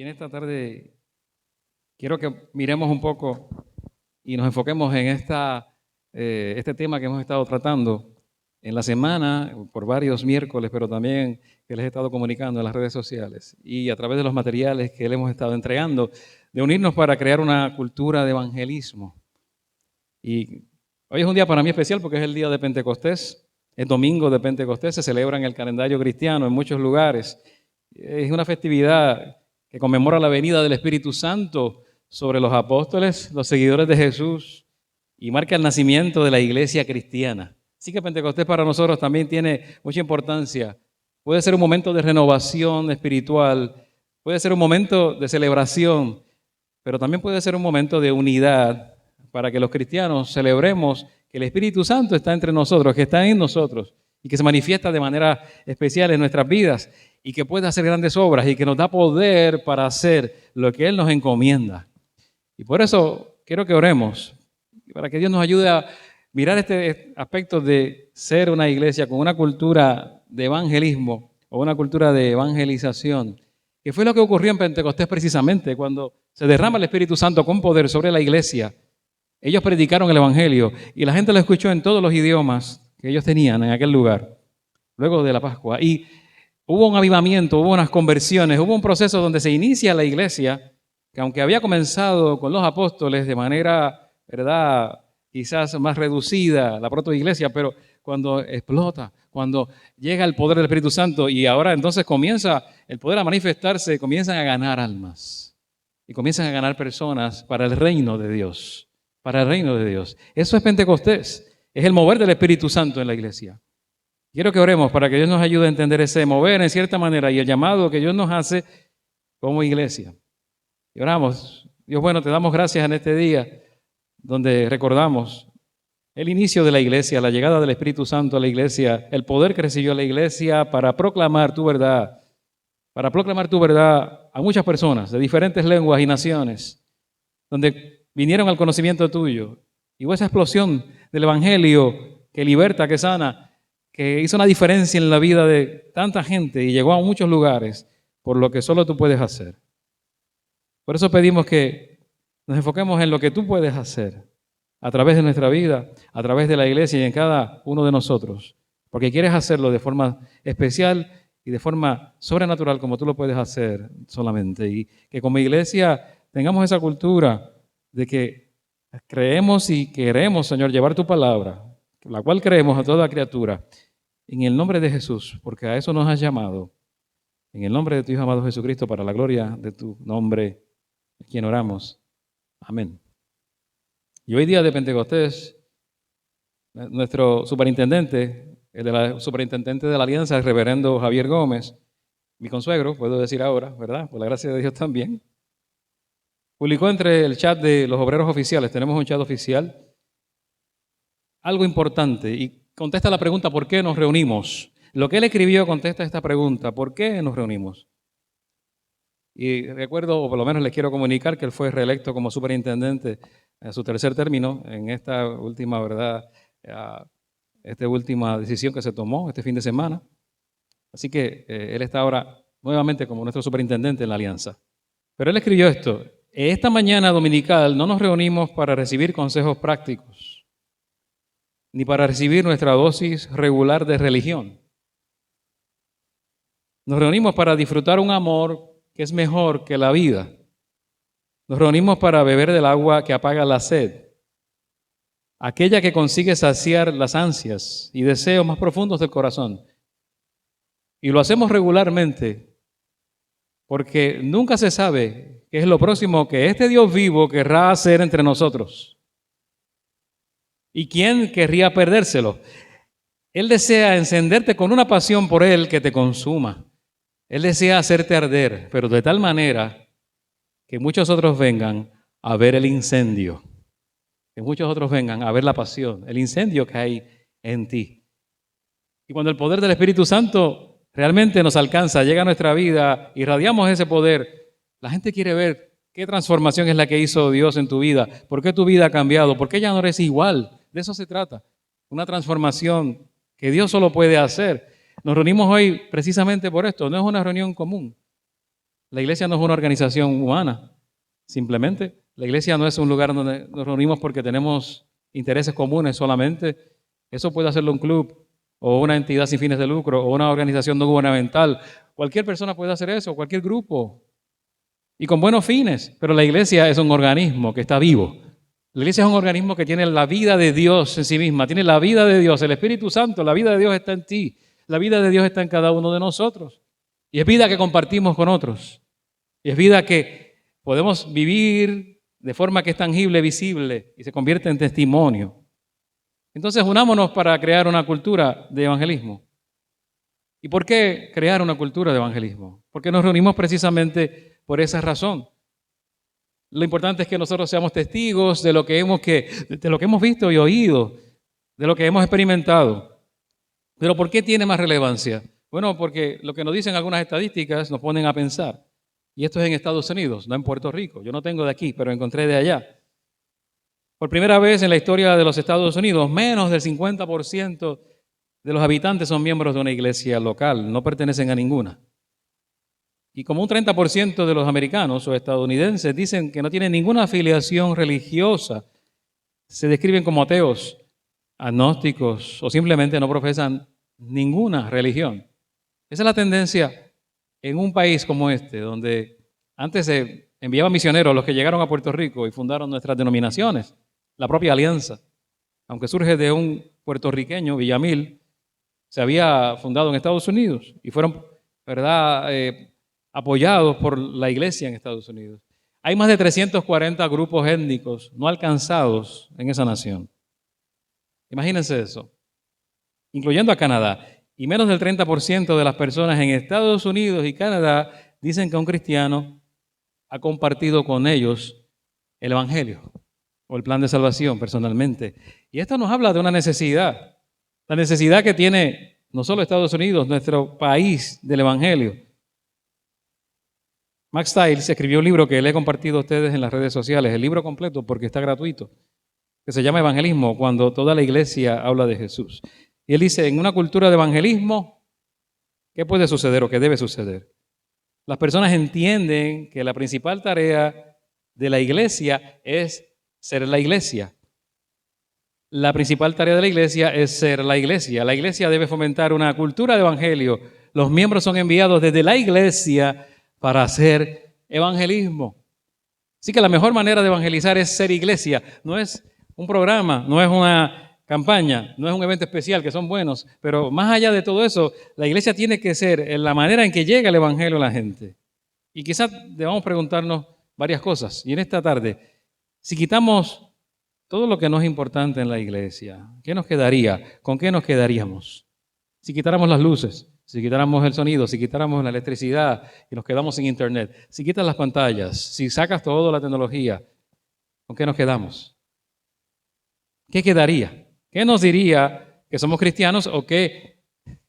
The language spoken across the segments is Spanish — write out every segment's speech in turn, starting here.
en esta tarde quiero que miremos un poco y nos enfoquemos en este tema que hemos estado tratando en la semana, por varios miércoles, pero también que les he estado comunicando en las redes sociales y a través de los materiales que le hemos estado entregando, de unirnos para crear una cultura de evangelismo. Y hoy es un día para mí especial porque es el día de Pentecostés, es domingo de Pentecostés, se celebra en el calendario cristiano en muchos lugares. Es una festividad que conmemora la venida del Espíritu Santo sobre los apóstoles, los seguidores de Jesús, y marca el nacimiento de la iglesia cristiana. Así que Pentecostés para nosotros también tiene mucha importancia. Puede ser un momento de renovación espiritual, puede ser un momento de celebración, pero también puede ser un momento de unidad para que los cristianos celebremos que el Espíritu Santo está entre nosotros, que está en nosotros y que se manifiesta de manera especial en nuestras vidas y que puede hacer grandes obras y que nos da poder para hacer lo que Él nos encomienda. Y por eso quiero que oremos, para que Dios nos ayude a mirar este aspecto de ser una iglesia con una cultura de evangelismo o una cultura de evangelización, que fue lo que ocurrió en Pentecostés precisamente, cuando se derrama el Espíritu Santo con poder sobre la iglesia. Ellos predicaron el evangelio y la gente lo escuchó en todos los idiomas que ellos tenían en aquel lugar, luego de la Pascua. Y hubo un avivamiento, hubo unas conversiones, hubo un proceso donde se inicia la iglesia, que aunque había comenzado con los apóstoles de manera, ¿verdad?, quizás más reducida, la protoiglesia, pero cuando explota, cuando llega el poder del Espíritu Santo y ahora entonces comienza el poder a manifestarse, comienzan a ganar almas y comienzan a ganar personas para el reino de Dios, para el reino de Dios. Eso es Pentecostés, es el mover del Espíritu Santo en la iglesia. Quiero que oremos para que Dios nos ayude a entender ese mover en cierta manera y el llamado que Dios nos hace como iglesia. Y oramos. Dios bueno, te damos gracias en este día donde recordamos el inicio de la iglesia, la llegada del Espíritu Santo a la iglesia, el poder que recibió la iglesia para proclamar tu verdad a muchas personas de diferentes lenguas y naciones, donde vinieron al conocimiento tuyo. Y hubo esa explosión del evangelio que liberta, que sana, que hizo una diferencia en la vida de tanta gente y llegó a muchos lugares por lo que solo tú puedes hacer. Por eso pedimos que nos enfoquemos en lo que tú puedes hacer a través de nuestra vida, a través de la iglesia y en cada uno de nosotros, porque quieres hacerlo de forma especial y de forma sobrenatural como tú lo puedes hacer solamente. Y que como iglesia tengamos esa cultura de que creemos y queremos, Señor, llevar tu palabra, la cual creemos a toda criatura, en el nombre de Jesús, porque a eso nos has llamado, en el nombre de tu Hijo amado Jesucristo, para la gloria de tu nombre, a quien oramos. Amén. Y hoy día de Pentecostés, nuestro superintendente, superintendente de la Alianza, el reverendo Javier Gómez, mi consuegro, puedo decir ahora, ¿verdad? Por la gracia de Dios también, publicó entre el chat de los obreros oficiales, tenemos un chat oficial, algo importante y contesta la pregunta, ¿por qué nos reunimos? Lo que él escribió contesta esta pregunta, ¿por qué nos reunimos? Y recuerdo, o por lo menos les quiero comunicar, que él fue reelecto como superintendente en su tercer término en esta última, ¿verdad?, esta última decisión que se tomó este fin de semana. Así que él está ahora nuevamente como nuestro superintendente en la Alianza. Pero él escribió esto: esta mañana dominical no nos reunimos para recibir consejos prácticos, ni para recibir nuestra dosis regular de religión. Nos reunimos para disfrutar un amor que es mejor que la vida. Nos reunimos para beber del agua que apaga la sed, aquella que consigue saciar las ansias y deseos más profundos del corazón. Y lo hacemos regularmente porque nunca se sabe qué es lo próximo que este Dios vivo querrá hacer entre nosotros. ¿Y quién querría perdérselo? Él desea encenderte con una pasión por Él que te consuma. Él desea hacerte arder, pero de tal manera que muchos otros vengan a ver el incendio, que muchos otros vengan a ver la pasión, el incendio que hay en ti. Y cuando el poder del Espíritu Santo realmente nos alcanza, llega a nuestra vida, irradiamos ese poder, la gente quiere ver qué transformación es la que hizo Dios en tu vida, por qué tu vida ha cambiado, por qué ya no eres igual. De eso se trata, una transformación que Dios solo puede hacer. Nos reunimos hoy precisamente por esto, no es una reunión común. La iglesia no es una organización humana, simplemente. La iglesia no es un lugar donde nos reunimos porque tenemos intereses comunes solamente. Eso puede hacerlo un club o una entidad sin fines de lucro o una organización no gubernamental. Cualquier persona puede hacer eso, cualquier grupo, y con buenos fines, pero la iglesia es un organismo que está vivo. La iglesia es un organismo que tiene la vida de Dios en sí misma, tiene la vida de Dios, el Espíritu Santo, la vida de Dios está en ti, la vida de Dios está en cada uno de nosotros. Y es vida que compartimos con otros. Y es vida que podemos vivir de forma que es tangible, visible y se convierte en testimonio. Entonces unámonos para crear una cultura de evangelismo. ¿Y por qué crear una cultura de evangelismo? Porque nos reunimos precisamente por esa razón. Lo importante es que nosotros seamos testigos de lo que hemos visto y oído, de lo que hemos experimentado. ¿Pero por qué tiene más relevancia? Bueno, porque lo que nos dicen algunas estadísticas nos ponen a pensar. Y esto es en Estados Unidos, no en Puerto Rico. Yo no tengo de aquí, pero encontré de allá. Por primera vez en la historia de los Estados Unidos, menos del 50% de los habitantes son miembros de una iglesia local, no pertenecen a ninguna. Y como un 30% de los americanos o estadounidenses dicen que no tienen ninguna afiliación religiosa, se describen como ateos, agnósticos o simplemente no profesan ninguna religión. Esa es la tendencia en un país como este, donde antes se enviaban misioneros, los que llegaron a Puerto Rico y fundaron nuestras denominaciones, la propia alianza, aunque surge de un puertorriqueño, Villamil, se había fundado en Estados Unidos y fueron, ¿verdad?, apoyados por la iglesia en Estados Unidos. Hay más de 340 grupos étnicos no alcanzados en esa nación. Imagínense eso, incluyendo a Canadá. Y menos del 30% de las personas en Estados Unidos y Canadá dicen que un cristiano ha compartido con ellos el evangelio o el plan de salvación personalmente. Y esto nos habla de una necesidad, la necesidad que tiene no solo Estados Unidos, nuestro país del evangelio. Max Stiles escribió un libro que le he compartido a ustedes en las redes sociales, el libro completo porque está gratuito, que se llama Evangelismo, cuando toda la iglesia habla de Jesús. Y él dice, en una cultura de evangelismo, ¿qué puede suceder o qué debe suceder? Las personas entienden que la principal tarea de la iglesia es ser la iglesia. La principal tarea de la iglesia es ser la iglesia. La iglesia debe fomentar una cultura de evangelio. Los miembros son enviados desde la iglesia para hacer evangelismo. Así que la mejor manera de evangelizar es ser iglesia. No es un programa, no es una campaña, no es un evento especial, que son buenos, pero más allá de todo eso, la iglesia tiene que ser en la manera en que llega el evangelio a la gente. Y quizás debamos preguntarnos varias cosas. Y en esta tarde, si quitamos todo lo que no es importante en la iglesia, ¿qué nos quedaría? ¿Con qué nos quedaríamos? Si quitáramos las luces, si quitáramos el sonido, si quitáramos la electricidad y nos quedamos sin internet, si quitas las pantallas, si sacas toda la tecnología, ¿con qué nos quedamos? ¿Qué quedaría? ¿Qué nos diría que somos cristianos o qué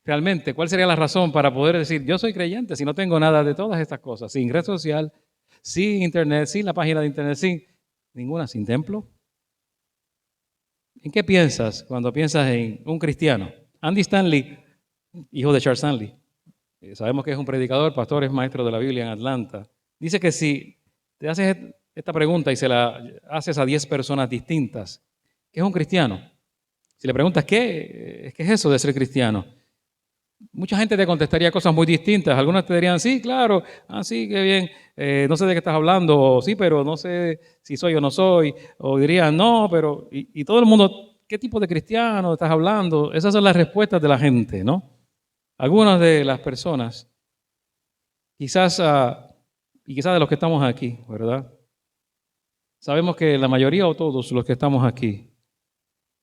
realmente, cuál sería la razón para poder decir yo soy creyente si no tengo nada de todas estas cosas? Sin red social, sin internet, sin la página de internet, sin ninguna, sin templo. ¿En qué piensas cuando piensas en un cristiano? Andy Stanley, hijo de Charles Stanley, sabemos que es un predicador, pastor, es maestro de la Biblia en Atlanta. Dice que si te haces esta pregunta y se la haces a 10 personas distintas, ¿qué es un cristiano? Si le preguntas, ¿qué es eso de ser cristiano? Mucha gente te contestaría cosas muy distintas. Algunos te dirían, sí, claro, sí, qué bien, no sé de qué estás hablando, o sí, pero no sé si soy o no soy, o dirían, no, pero, y todo el mundo, ¿qué tipo de cristiano estás hablando? Esas son las respuestas de la gente, ¿no? Algunas de las personas, quizás, y quizás de los que estamos aquí, ¿verdad? Sabemos que la mayoría o todos los que estamos aquí,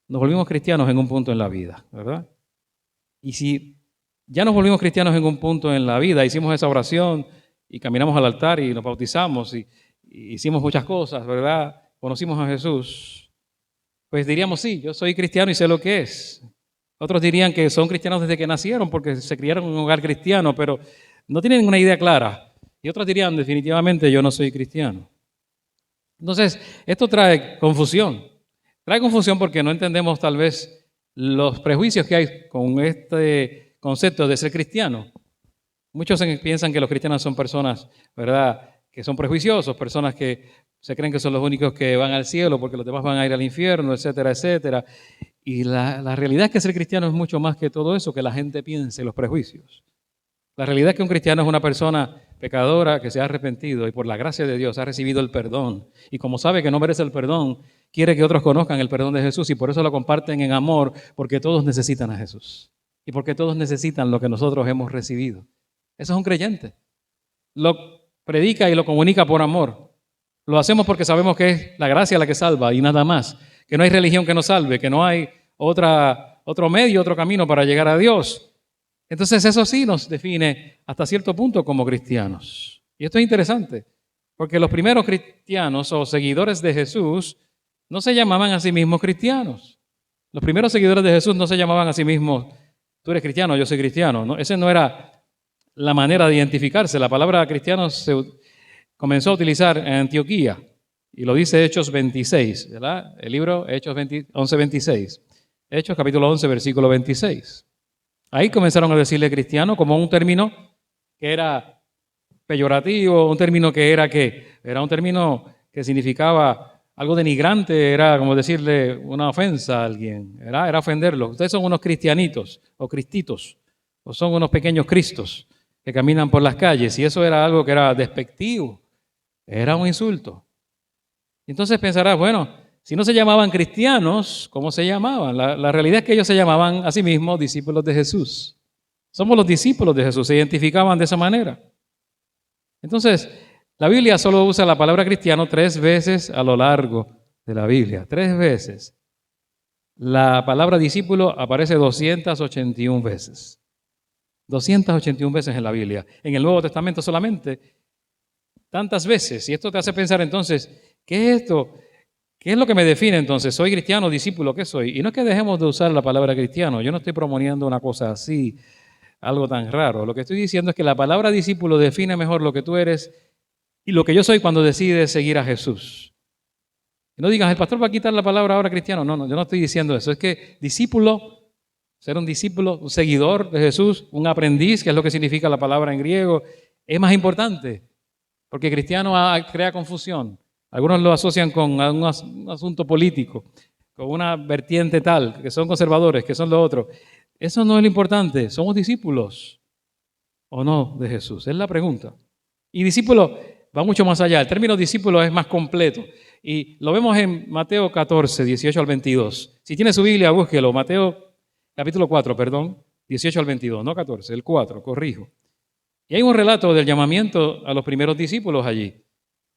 nos volvimos cristianos en un punto en la vida, ¿verdad? Y si ya nos volvimos cristianos en un punto en la vida, hicimos esa oración y caminamos al altar y nos bautizamos y hicimos muchas cosas, ¿verdad? Conocimos a Jesús, pues diríamos, sí, yo soy cristiano y sé lo que es. Otros dirían que son cristianos desde que nacieron porque se criaron en un hogar cristiano, pero no tienen una idea clara. Y otros dirían, definitivamente, yo no soy cristiano. Entonces, esto trae confusión. Trae confusión porque no entendemos tal vez los prejuicios que hay con este concepto de ser cristiano. Muchos piensan que los cristianos son personas, ¿verdad?, que son prejuiciosos, personas que se creen que son los únicos que van al cielo porque los demás van a ir al infierno, etcétera, etcétera. Y la realidad es que ser cristiano es mucho más que todo eso que la gente piensa y los prejuicios. La realidad es que un cristiano es una persona pecadora que se ha arrepentido y por la gracia de Dios ha recibido el perdón. Y como sabe que no merece el perdón, quiere que otros conozcan el perdón de Jesús y por eso lo comparten en amor, porque todos necesitan a Jesús. Y porque todos necesitan lo que nosotros hemos recibido. Eso es un creyente. Lo predica y lo comunica por amor. Lo hacemos porque sabemos que es la gracia la que salva y nada más. Que no hay religión que nos salve, que no hay otro medio, otro camino para llegar a Dios. Entonces eso sí nos define hasta cierto punto como cristianos. Y esto es interesante, porque los primeros cristianos o seguidores de Jesús no se llamaban a sí mismos cristianos. Los primeros seguidores de Jesús no se llamaban a sí mismos, tú eres cristiano, yo soy cristiano. ¿No? Ese no era la manera de identificarse. La palabra cristiano se comenzó a utilizar en Antioquía, y lo dice Hechos 26, ¿verdad? El libro Hechos 11:26. Hechos capítulo 11, versículo 26. Ahí comenzaron a decirle cristiano como un término que era peyorativo, un término que era un término que significaba algo denigrante, era como decirle una ofensa a alguien, era ofenderlo. Ustedes son unos cristianitos o cristitos, o son unos pequeños cristos que caminan por las calles, y eso era algo que era despectivo, era un insulto. Entonces pensarás, bueno, si no se llamaban cristianos, ¿cómo se llamaban? La realidad es que ellos se llamaban a sí mismos discípulos de Jesús. Somos los discípulos de Jesús, se identificaban de esa manera. Entonces, la Biblia solo usa la palabra cristiano 3 veces a lo largo de la Biblia, 3 veces. La palabra discípulo aparece 281 veces. 281 veces en la Biblia. En el Nuevo Testamento solamente, tantas veces. Y esto te hace pensar entonces, ¿qué es esto? ¿Qué es lo que me define entonces? ¿Soy cristiano, discípulo? ¿Qué soy? Y no es que dejemos de usar la palabra cristiano. Yo no estoy proponiendo una cosa así, algo tan raro. Lo que estoy diciendo es que la palabra discípulo define mejor lo que tú eres y lo que yo soy cuando decides seguir a Jesús. Y no digas, el pastor va a quitar la palabra ahora cristiano. No, yo no estoy diciendo eso. Es que discípulo, ser un discípulo, un seguidor de Jesús, un aprendiz, que es lo que significa la palabra en griego, es más importante. Porque cristiano crea confusión. Algunos lo asocian con un asunto político, con una vertiente tal, que son conservadores, que son lo otro. Eso no es lo importante. ¿Somos discípulos o no de Jesús? Es la pregunta. Y discípulo va mucho más allá. El término discípulo es más completo. Y lo vemos en Mateo 14, 18 al 22. Si tiene su Biblia, búsquelo. Mateo capítulo 4, 18 al 22, no 14, el 4, corrijo. Y hay un relato del llamamiento a los primeros discípulos allí.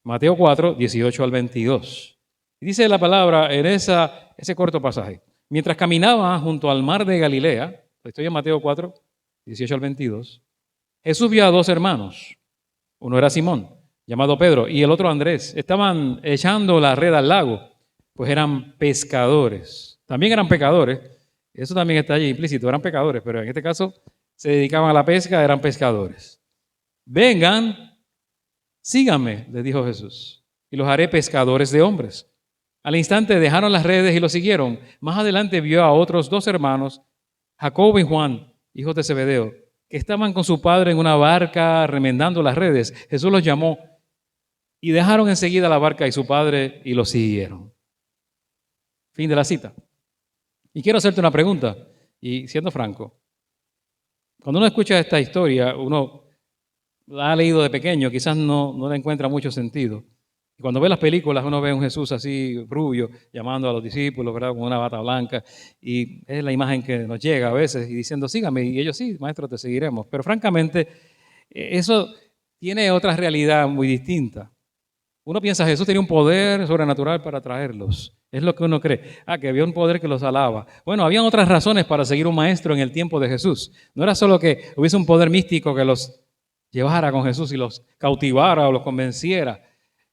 Mateo 4, 18 al 22. Y dice la palabra en ese corto pasaje. Mientras caminaba junto al mar de Galilea, estoy en Mateo 4, 18 al 22, Jesús vio a 2 hermanos. Uno era Simón, llamado Pedro, y el otro Andrés. Estaban echando la red al lago, pues eran pescadores. También eran pecadores. Eso también está allí implícito, eran pecadores, pero en este caso se dedicaban a la pesca, eran pescadores. Vengan, síganme, les dijo Jesús, y los haré pescadores de hombres. Al instante dejaron las redes y lo siguieron. Más adelante vio a otros 2 hermanos, Jacobo y Juan, hijos de Zebedeo, que estaban con su padre en una barca remendando las redes. Jesús los llamó y dejaron enseguida la barca y su padre y lo siguieron. Fin de la cita. Y quiero hacerte una pregunta, y siendo franco, cuando uno escucha esta historia, uno la ha leído de pequeño, quizás no le encuentra mucho sentido. Y cuando ve las películas, uno ve a un Jesús así rubio, llamando a los discípulos, ¿verdad?, con una bata blanca, y es la imagen que nos llega a veces, y diciendo, sígame, y ellos, sí, maestro, te seguiremos. Pero francamente, eso tiene otra realidad muy distinta. Uno piensa, Jesús tenía un poder sobrenatural para traerlos. Es lo que uno cree. Que había un poder que los alaba. Bueno, habían otras razones para seguir un maestro en el tiempo de Jesús. No era solo que hubiese un poder místico que los llevara con Jesús y los cautivara o los convenciera.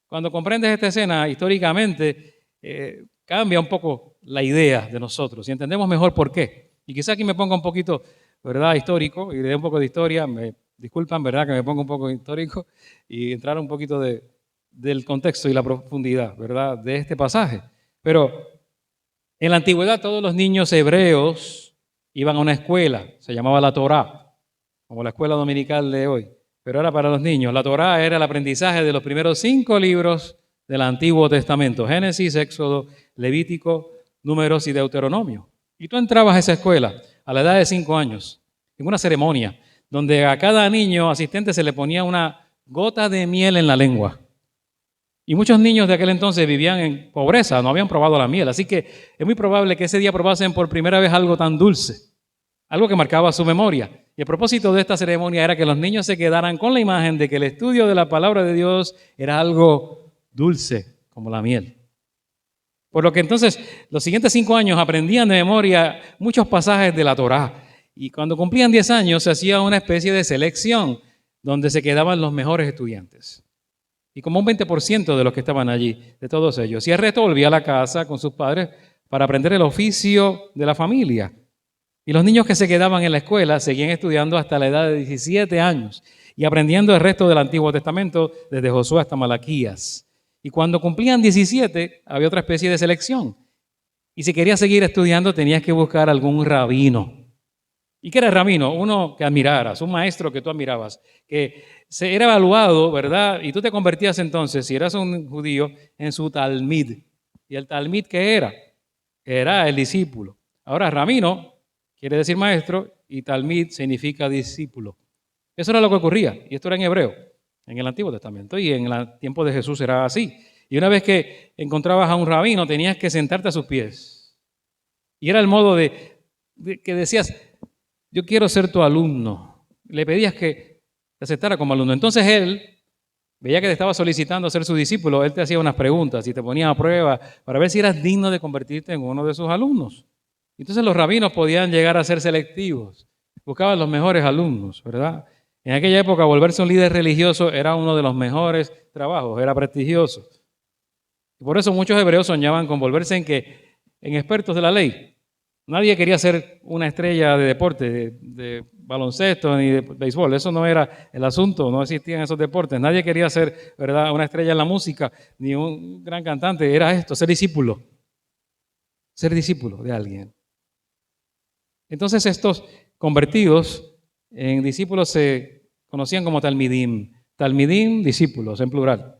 Cuando comprendes esta escena, históricamente, cambia un poco la idea de nosotros y entendemos mejor por qué. Y quizá aquí me ponga un poquito, ¿verdad?, histórico, y le dé un poco de historia. Me disculpan, ¿verdad?, que me ponga un poco histórico y entrar un poquito del contexto y la profundidad, ¿verdad?, de este pasaje. Pero en la antigüedad todos los niños hebreos iban a una escuela, se llamaba la Torá, como la escuela dominical de hoy, pero era para los niños. La Torá era el aprendizaje de los primeros 5 libros del Antiguo Testamento: Génesis, Éxodo, Levítico, Números y Deuteronomio. Y tú entrabas a esa escuela a la edad de 5 años, en una ceremonia, donde a cada niño asistente se le ponía una gota de miel en la lengua. Y muchos niños de aquel entonces vivían en pobreza, no habían probado la miel. Así que es muy probable que ese día probasen por primera vez algo tan dulce, algo que marcaba su memoria. Y el propósito de esta ceremonia era que los niños se quedaran con la imagen de que el estudio de la palabra de Dios era algo dulce, como la miel. Por lo que entonces los siguientes 5 años aprendían de memoria muchos pasajes de la Torá. Y cuando cumplían 10 años se hacía una especie de selección donde se quedaban los mejores estudiantes. Y como un 20% de los que estaban allí, de todos ellos. Y el resto volvía a la casa con sus padres para aprender el oficio de la familia. Y los niños que se quedaban en la escuela seguían estudiando hasta la edad de 17 años y aprendiendo el resto del Antiguo Testamento desde Josué hasta Malaquías. Y cuando cumplían 17 había otra especie de selección. Y si querías seguir estudiando tenías que buscar algún rabino. ¿Y qué era el rabino? Uno que admiraras, un maestro que tú admirabas, que era evaluado, ¿verdad? Y tú te convertías entonces, si eras un judío, en su talmid. ¿Y el talmid qué era? Era el discípulo. Ahora, rabino quiere decir maestro y talmid significa discípulo. Eso era lo que ocurría, y esto era en hebreo, en el Antiguo Testamento, y en el tiempo de Jesús era así. Y una vez que encontrabas a un rabino, tenías que sentarte a sus pies. Y era el modo de que decías: yo quiero ser tu alumno. Le pedías que te aceptara como alumno. Entonces él veía que te estaba solicitando ser su discípulo. Él te hacía unas preguntas y te ponía a prueba para ver si eras digno de convertirte en uno de sus alumnos. Entonces los rabinos podían llegar a ser selectivos. Buscaban los mejores alumnos, ¿verdad? En aquella época volverse un líder religioso era uno de los mejores trabajos, era prestigioso. Y por eso muchos hebreos soñaban con volverse en expertos de la ley. Nadie quería ser una estrella de deporte, de baloncesto ni de béisbol. Eso no era el asunto, no existían esos deportes. Nadie quería ser, ¿verdad?, una estrella en la música, ni un gran cantante. Era esto, ser discípulo. Ser discípulo de alguien. Entonces estos convertidos en discípulos se conocían como talmidim. Talmidim, discípulos, en plural.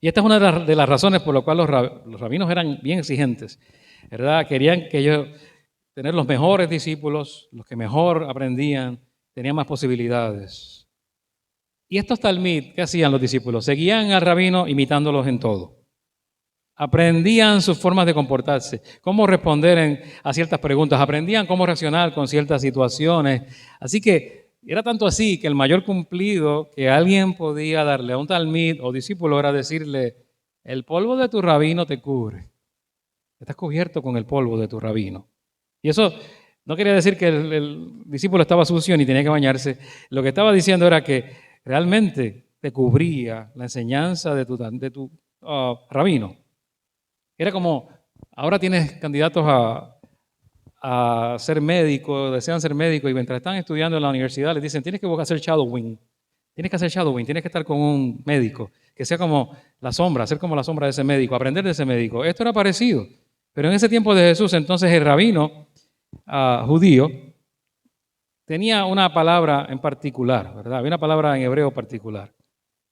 Y esta es una de las razones por las cuales los rabinos eran bien exigentes, ¿verdad? Querían que ellos tener los mejores discípulos, los que mejor aprendían, tenían más posibilidades. Y estos talmid, ¿qué hacían los discípulos? Seguían al rabino imitándolos en todo. Aprendían sus formas de comportarse, cómo responder a ciertas preguntas, aprendían cómo reaccionar con ciertas situaciones. Así que era tanto así que el mayor cumplido que alguien podía darle a un talmid o discípulo era decirle: el polvo de tu rabino te cubre. Estás cubierto con el polvo de tu rabino. Y eso no quería decir que el discípulo estaba sucio ni tenía que bañarse. Lo que estaba diciendo era que realmente te cubría la enseñanza de tu rabino. Era como, ahora tienes candidatos a ser médico, desean ser médico, y mientras están estudiando en la universidad les dicen: tienes que hacer shadowing, tienes que hacer shadowing, tienes que estar con un médico, que sea como la sombra, ser como la sombra de ese médico, aprender de ese médico. Esto era parecido, pero en ese tiempo de Jesús, entonces el rabino judío tenía una palabra en particular, ¿verdad? Había una palabra en hebreo particular,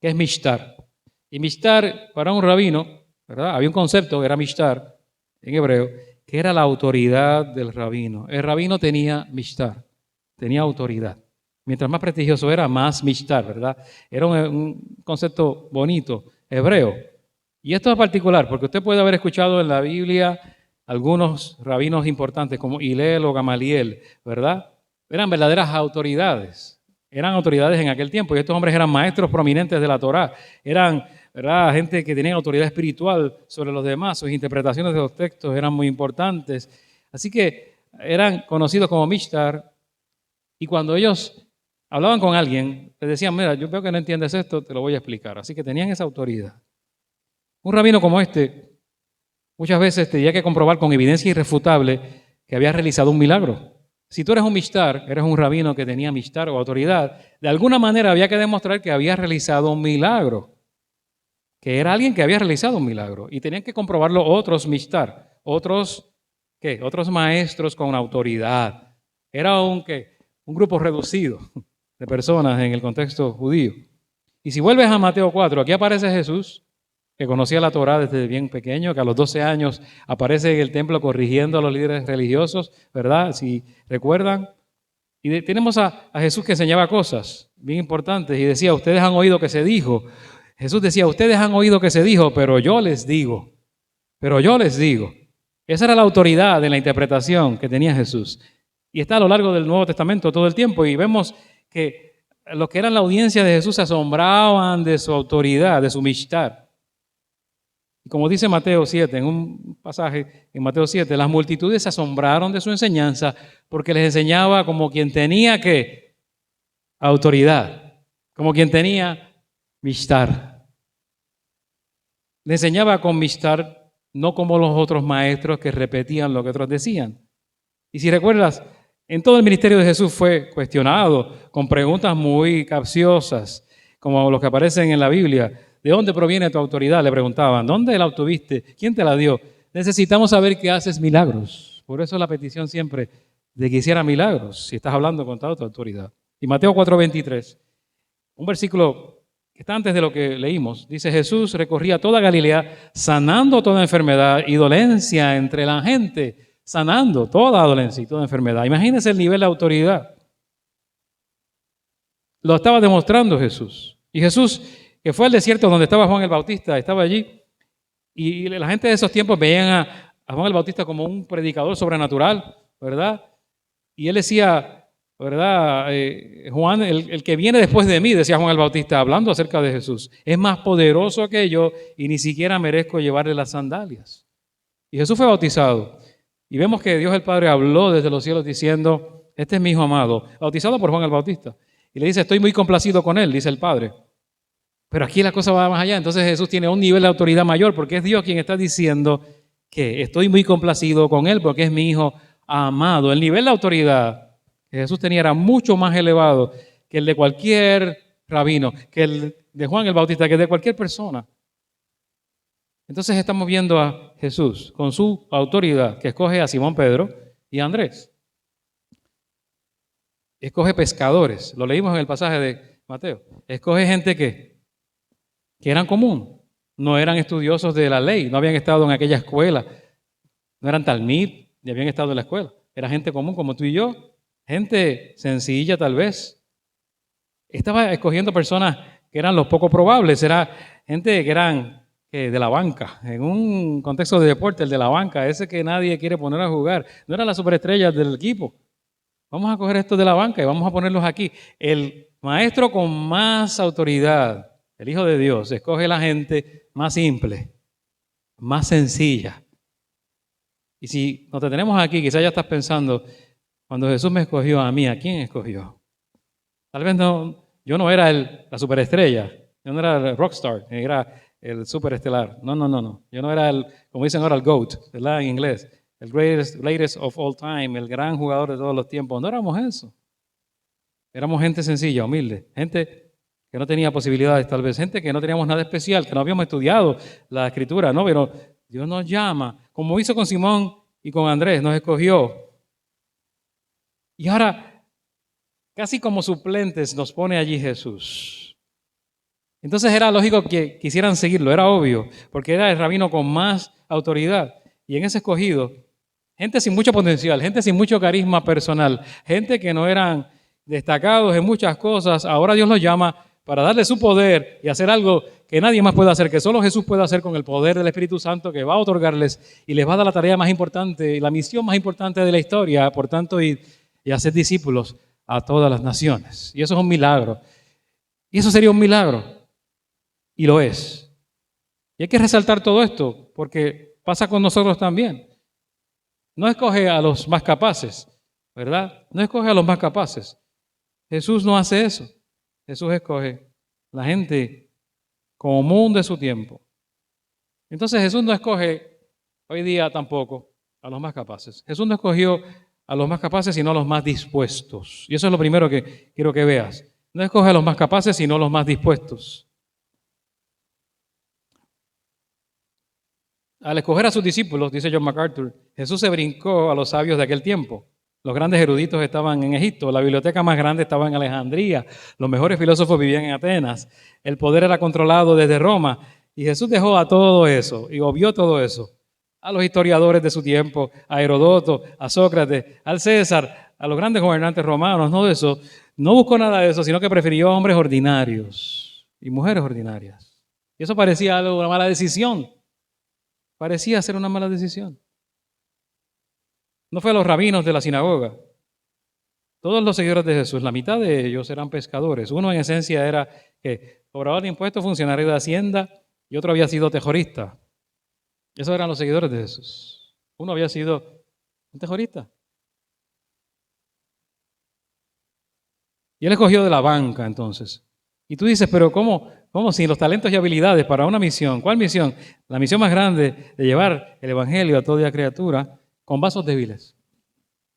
que es mishtar. Y mishtar, para un rabino, ¿verdad?, había un concepto que era mishtar en hebreo, que era la autoridad del rabino. El rabino tenía mishtar, tenía autoridad. Mientras más prestigioso era, más mishtar, ¿verdad? Era un concepto bonito, hebreo. Y esto es particular, porque usted puede haber escuchado en la Biblia algunos rabinos importantes, como Hillel o Gamaliel, ¿verdad? Eran verdaderas autoridades. Eran autoridades en aquel tiempo, y estos hombres eran maestros prominentes de la Torá. Eran, ¿verdad?, gente que tenía autoridad espiritual sobre los demás. Sus interpretaciones de los textos eran muy importantes. Así que eran conocidos como mishtar, y cuando ellos hablaban con alguien, les decían: mira, yo veo que no entiendes esto, te lo voy a explicar. Así que tenían esa autoridad. Un rabino como este muchas veces tenía que comprobar con evidencia irrefutable que había realizado un milagro. Si tú eres un mishtar, eres un rabino que tenía mishtar o autoridad, de alguna manera había que demostrar que había realizado un milagro, que era alguien que había realizado un milagro, y tenían que comprobarlo otros mishtar, otros maestros con autoridad. Era un grupo reducido. de personas en el contexto judío. Y si vuelves a Mateo 4, aquí aparece Jesús, que conocía la Torá desde bien pequeño, que a los 12 años aparece en el templo corrigiendo a los líderes religiosos, ¿verdad? Si recuerdan. Y tenemos a Jesús que enseñaba cosas bien importantes y decía, ustedes han oído que se dijo. Jesús decía, ustedes han oído que se dijo, pero yo les digo. Pero yo les digo. Esa era la autoridad de la interpretación que tenía Jesús. Y está a lo largo del Nuevo Testamento todo el tiempo. Y vemos que los que eran la audiencia de Jesús se asombraban de su autoridad, de su mishtar. Y como dice Mateo 7, en un pasaje en Mateo 7, las multitudes se asombraron de su enseñanza porque les enseñaba como quien tenía que autoridad, como quien tenía mishtar. Le enseñaba con mishtar, no como los otros maestros que repetían lo que otros decían. Y si recuerdas, en todo el ministerio de Jesús fue cuestionado con preguntas muy capciosas, como los que aparecen en la Biblia. ¿De dónde proviene tu autoridad? Le preguntaban. ¿Dónde la obtuviste? ¿Quién te la dio? Necesitamos saber que haces milagros. Por eso la petición siempre de que hiciera milagros, si estás hablando con toda tu autoridad. Y Mateo 4:23, un versículo que está antes de lo que leímos, dice, Jesús recorría toda Galilea sanando toda enfermedad y dolencia entre la gente, sanando toda dolencia y toda enfermedad. Imagínense el nivel de autoridad. Lo estaba demostrando Jesús. Y Jesús, que fue al desierto donde estaba Juan el Bautista, estaba allí, y la gente de esos tiempos veían a Juan el Bautista como un predicador sobrenatural, ¿verdad? Y él decía, ¿verdad? Juan, el que viene después de mí, decía Juan el Bautista, hablando acerca de Jesús, es más poderoso que yo y ni siquiera merezco llevarle las sandalias. Y Jesús fue bautizado. Y vemos que Dios el Padre habló desde los cielos diciendo, este es mi hijo amado, bautizado por Juan el Bautista. Y le dice, estoy muy complacido con él, dice el Padre. Pero aquí la cosa va más allá. Entonces Jesús tiene un nivel de autoridad mayor porque es Dios quien está diciendo que estoy muy complacido con él porque es mi hijo amado. El nivel de autoridad que Jesús tenía era mucho más elevado que el de cualquier rabino, que el de Juan el Bautista, que el de cualquier persona. Entonces estamos viendo a Jesús con su autoridad que escoge a Simón Pedro y a Andrés. Escoge pescadores. Lo leímos en el pasaje de Mateo. Escoge gente que eran común, no eran estudiosos de la ley, no habían estado en aquella escuela, no eran talmid, ni habían estado en la escuela. Era gente común como tú y yo, gente sencilla tal vez. Estaba escogiendo personas que eran los poco probables, era gente que eran de la banca, en un contexto de deporte, el de la banca, ese que nadie quiere poner a jugar, no eran las superestrellas del equipo. Vamos a coger estos de la banca y vamos a ponerlos aquí. El maestro con más autoridad, el Hijo de Dios, escoge la gente más simple, más sencilla. Y si nos detenemos aquí, quizás ya estás pensando, cuando Jesús me escogió a mí, ¿a quién escogió? Tal vez no, yo no era la superestrella, yo no era el rockstar, era el superestelar. No. Yo no era como dicen ahora, el GOAT, ¿verdad? En inglés. El greatest of all time, el gran jugador de todos los tiempos. No éramos eso. Éramos gente sencilla, humilde, gente que no tenía posibilidades tal vez, gente que no teníamos nada especial, que no habíamos estudiado la Escritura, ¿no? Pero Dios nos llama, como hizo con Simón y con Andrés, nos escogió. Y ahora, casi como suplentes, nos pone allí Jesús. Entonces era lógico que quisieran seguirlo, era obvio, porque era el rabino con más autoridad. Y en ese escogido, gente sin mucho potencial, gente sin mucho carisma personal, gente que no eran destacados en muchas cosas, ahora Dios los llama para darle su poder y hacer algo que nadie más puede hacer, que solo Jesús puede hacer con el poder del Espíritu Santo que va a otorgarles y les va a dar la tarea más importante, la misión más importante de la historia, por tanto, y hacer discípulos a todas las naciones. Y eso es un milagro. Y eso sería un milagro. Y lo es. Y hay que resaltar todo esto, porque pasa con nosotros también. No escoge a los más capaces, ¿verdad? No escoge a los más capaces. Jesús no hace eso. Jesús escoge la gente común de su tiempo. Entonces Jesús no escoge hoy día tampoco a los más capaces. Jesús no escogió a los más capaces, sino a los más dispuestos. Y eso es lo primero que quiero que veas. No escoge a los más capaces, sino a los más dispuestos. Al escoger a sus discípulos, dice John MacArthur, Jesús se brincó a los sabios de aquel tiempo, Los grandes eruditos estaban en Egipto, la biblioteca más grande estaba en Alejandría, los mejores filósofos vivían en Atenas, el poder era controlado desde Roma, y Jesús dejó a todo eso y obvió todo eso. A los historiadores de su tiempo, a Herodoto, a Sócrates, al César, a los grandes gobernantes romanos, no de eso. No buscó nada de eso, sino que prefirió a hombres ordinarios y mujeres ordinarias. Y eso parecía algo, una mala decisión. Parecía ser una mala decisión. No fue a los rabinos de la sinagoga. Todos los seguidores de Jesús, la mitad de ellos eran pescadores. Uno en esencia era que cobrador de impuestos, funcionario de Hacienda, y otro había sido tejorista. Esos eran los seguidores de Jesús. Uno había sido un tejorista. Y él escogió de la banca entonces. Y tú dices, pero ¿cómo sin los talentos y habilidades para una misión? ¿Cuál misión? La misión más grande de llevar el evangelio a toda criatura con vasos débiles,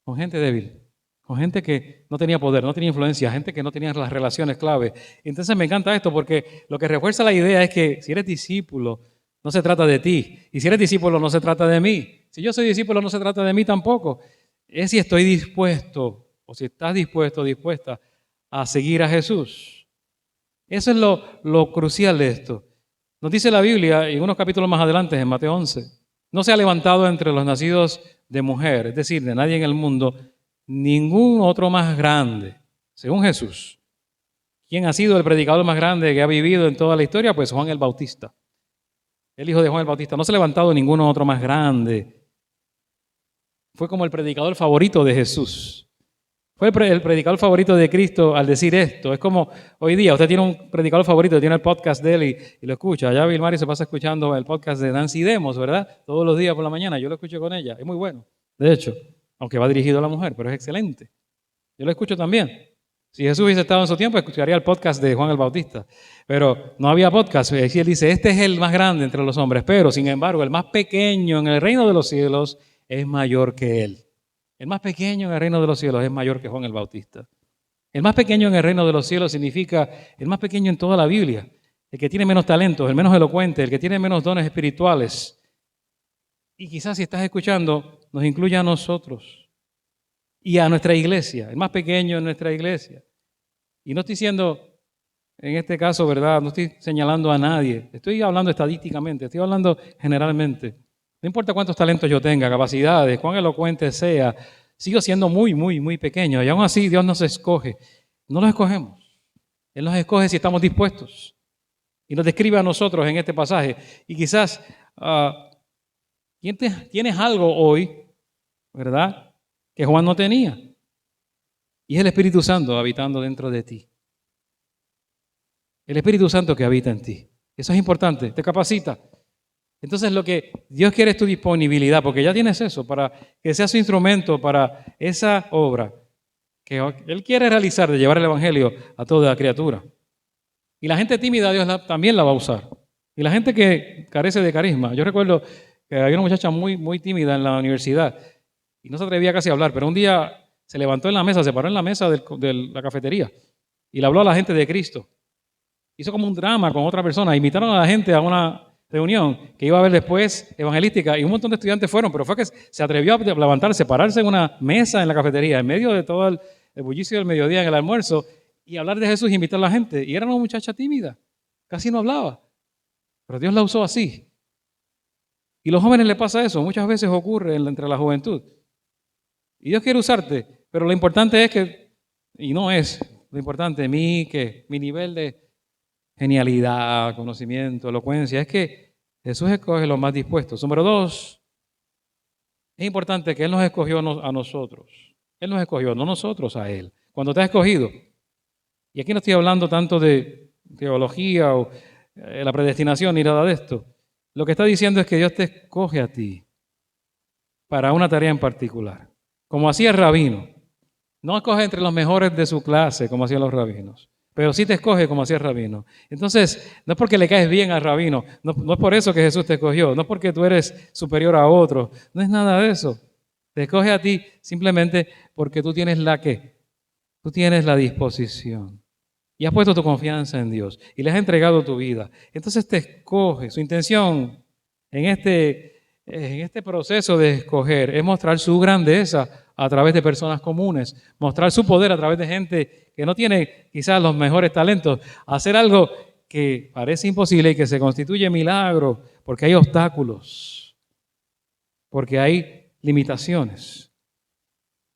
con gente débil, con gente que no tenía poder, no tenía influencia, gente que no tenía las relaciones clave. Entonces me encanta esto porque lo que refuerza la idea es que si eres discípulo, no se trata de ti. Y si eres discípulo, no se trata de mí. Si yo soy discípulo, no se trata de mí tampoco. Es si estoy dispuesto o si estás dispuesto o dispuesta a seguir a Jesús. Eso es lo crucial de esto. Nos dice la Biblia, en unos capítulos más adelante, en Mateo 11, no se ha levantado entre los nacidos de mujer, es decir, de nadie en el mundo, ningún otro más grande, según Jesús. ¿Quién ha sido el predicador más grande que ha vivido en toda la historia? Pues Juan el Bautista, el hijo de Juan el Bautista. No se ha levantado ninguno otro más grande. Fue como el predicador favorito de Jesús. Fue el predicador favorito de Cristo al decir esto. Es como hoy día, usted tiene un predicador favorito, tiene el podcast de él y lo escucha. Allá Vilmari se pasa escuchando el podcast de Nancy Demos, ¿verdad? Todos los días por la mañana. Yo lo escucho con ella. Es muy bueno, de hecho. Aunque va dirigido a la mujer, pero es excelente. Yo lo escucho también. Si Jesús hubiese estado en su tiempo, escucharía el podcast de Juan el Bautista. Pero no había podcast. Y él dice, este es el más grande entre los hombres. Pero, sin embargo, el más pequeño en el reino de los cielos es mayor que él. El más pequeño en el reino de los cielos es mayor que Juan el Bautista. El más pequeño en el reino de los cielos significa el más pequeño en toda la Biblia. El que tiene menos talentos, el menos elocuente, el que tiene menos dones espirituales. Y quizás si estás escuchando, nos incluye a nosotros y a nuestra iglesia, el más pequeño en nuestra iglesia. Y no estoy diciendo, en este caso, ¿verdad? No estoy señalando a nadie. Estoy hablando estadísticamente, estoy hablando generalmente. No importa cuántos talentos yo tenga, capacidades, cuán elocuente sea, sigo siendo muy, muy, muy pequeño. Y aún así Dios nos escoge. No los escogemos. Él nos escoge si estamos dispuestos. Y nos describe a nosotros en este pasaje. Y quizás tienes algo hoy, ¿verdad?, que Juan no tenía. Y es el Espíritu Santo habitando dentro de ti. El Espíritu Santo que habita en ti. Eso es importante, te capacita. Entonces lo que Dios quiere es tu disponibilidad, porque ya tienes eso, para que seas su instrumento para esa obra que Él quiere realizar de llevar el Evangelio a toda criatura. Y la gente tímida Dios también la va a usar. Y la gente que carece de carisma. Yo recuerdo que había una muchacha muy, muy tímida en la universidad y no se atrevía casi a hablar, pero un día se levantó en la mesa, se paró en la mesa de la cafetería y le habló a la gente de Cristo. Hizo como un drama con otra persona. Invitaron a la gente a una reunión que iba a haber después evangelística y un montón de estudiantes fueron, pero fue que se atrevió a levantarse, pararse en una mesa en la cafetería en medio de todo el bullicio del mediodía en el almuerzo y hablar de Jesús y invitar a la gente. Y era una muchacha tímida, casi no hablaba, pero Dios la usó así. Y a los jóvenes les pasa eso, muchas veces ocurre entre la juventud. Y Dios quiere usarte, pero lo importante es que, y no es lo importante, mi nivel de genialidad, conocimiento, elocuencia, es que Jesús escoge los más dispuestos. Número 2, es importante que Él nos escogió a nosotros. Él nos escogió, no nosotros a Él. Cuando te ha escogido, y aquí no estoy hablando tanto de teología o la predestinación ni nada de esto, lo que está diciendo es que Dios te escoge a ti para una tarea en particular, como hacía el rabino. No escoge entre los mejores de su clase, como hacían los rabinos, pero sí te escoge como hacía el rabino. Entonces, no es porque le caes bien al rabino, no es por eso que Jesús te escogió, no es porque tú eres superior a otro, no es nada de eso. Te escoge a ti simplemente porque tú tienes tú tienes la disposición y has puesto tu confianza en Dios y le has entregado tu vida. Entonces te escoge. Su intención en este proceso de escoger es mostrar su grandeza a través de personas comunes, mostrar su poder a través de gente que no tiene quizás los mejores talentos, hacer algo que parece imposible y que se constituye milagro, porque hay obstáculos, porque hay limitaciones.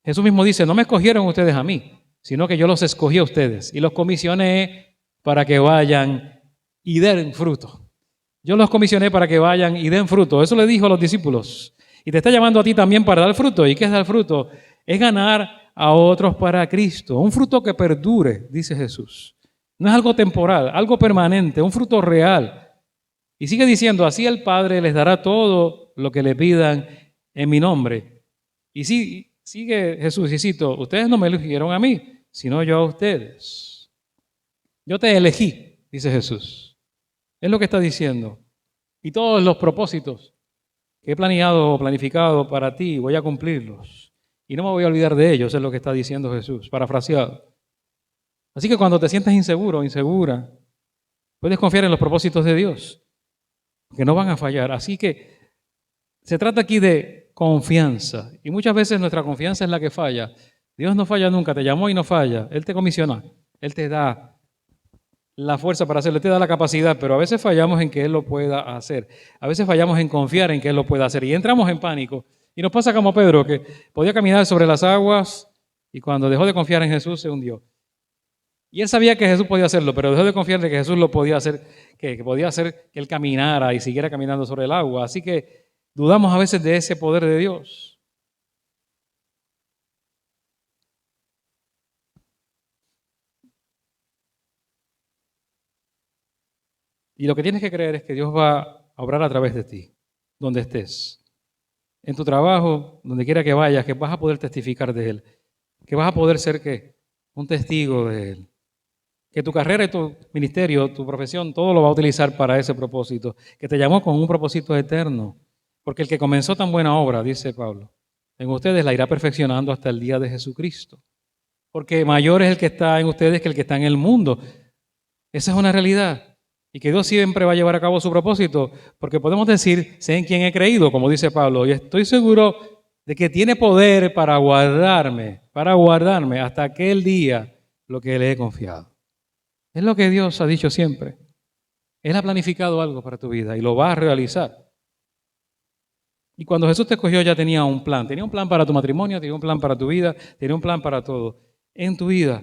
Jesús mismo dice, no me escogieron ustedes a mí, sino que yo los escogí a ustedes y los comisioné para que vayan y den fruto. Yo los comisioné para que vayan y den fruto. Eso le dijo a los discípulos. Y te está llamando a ti también para dar fruto. ¿Y qué es dar fruto? Es ganar a otros para Cristo. Un fruto que perdure, dice Jesús. No es algo temporal, algo permanente, un fruto real. Y sigue diciendo, así el Padre les dará todo lo que le pidan en mi nombre. Y sigue Jesús, y cito, ustedes no me eligieron a mí, sino yo a ustedes. Yo te elegí, dice Jesús. Es lo que está diciendo. Y todos los propósitos que he planeado o planificado para ti, voy a cumplirlos. Y no me voy a olvidar de ellos, es lo que está diciendo Jesús, parafraseado. Así que cuando te sientas inseguro o insegura, puedes confiar en los propósitos de Dios, que no van a fallar. Así que se trata aquí de confianza. Y muchas veces nuestra confianza es la que falla. Dios no falla nunca, te llamó y no falla. Él te comisiona, Él te da la fuerza para hacerlo, Él te da la capacidad, pero a veces fallamos en que Él lo pueda hacer. A veces fallamos en confiar en que Él lo pueda hacer y entramos en pánico. Y nos pasa como Pedro, que podía caminar sobre las aguas y cuando dejó de confiar en Jesús se hundió. Y él sabía que Jesús podía hacerlo, pero dejó de confiar en que Jesús lo podía hacer, que podía hacer que él caminara y siguiera caminando sobre el agua. Así que dudamos a veces de ese poder de Dios. Y lo que tienes que creer es que Dios va a obrar a través de ti, donde estés. En tu trabajo, donde quiera que vayas, que vas a poder testificar de Él. Que vas a poder ser, ¿qué? Un testigo de Él. Que tu carrera y tu ministerio, tu profesión, todo lo va a utilizar para ese propósito. Que te llamó con un propósito eterno. Porque el que comenzó tan buena obra, dice Pablo, en ustedes la irá perfeccionando hasta el día de Jesucristo. Porque mayor es el que está en ustedes que el que está en el mundo. Esa es una realidad. Y que Dios siempre va a llevar a cabo su propósito, porque podemos decir, sé en quién he creído, como dice Pablo, y estoy seguro de que tiene poder para guardarme hasta aquel día lo que le he confiado. Es lo que Dios ha dicho siempre. Él ha planificado algo para tu vida y lo va a realizar. Y cuando Jesús te escogió ya tenía un plan para tu matrimonio, tenía un plan para tu vida, tenía un plan para todo en tu vida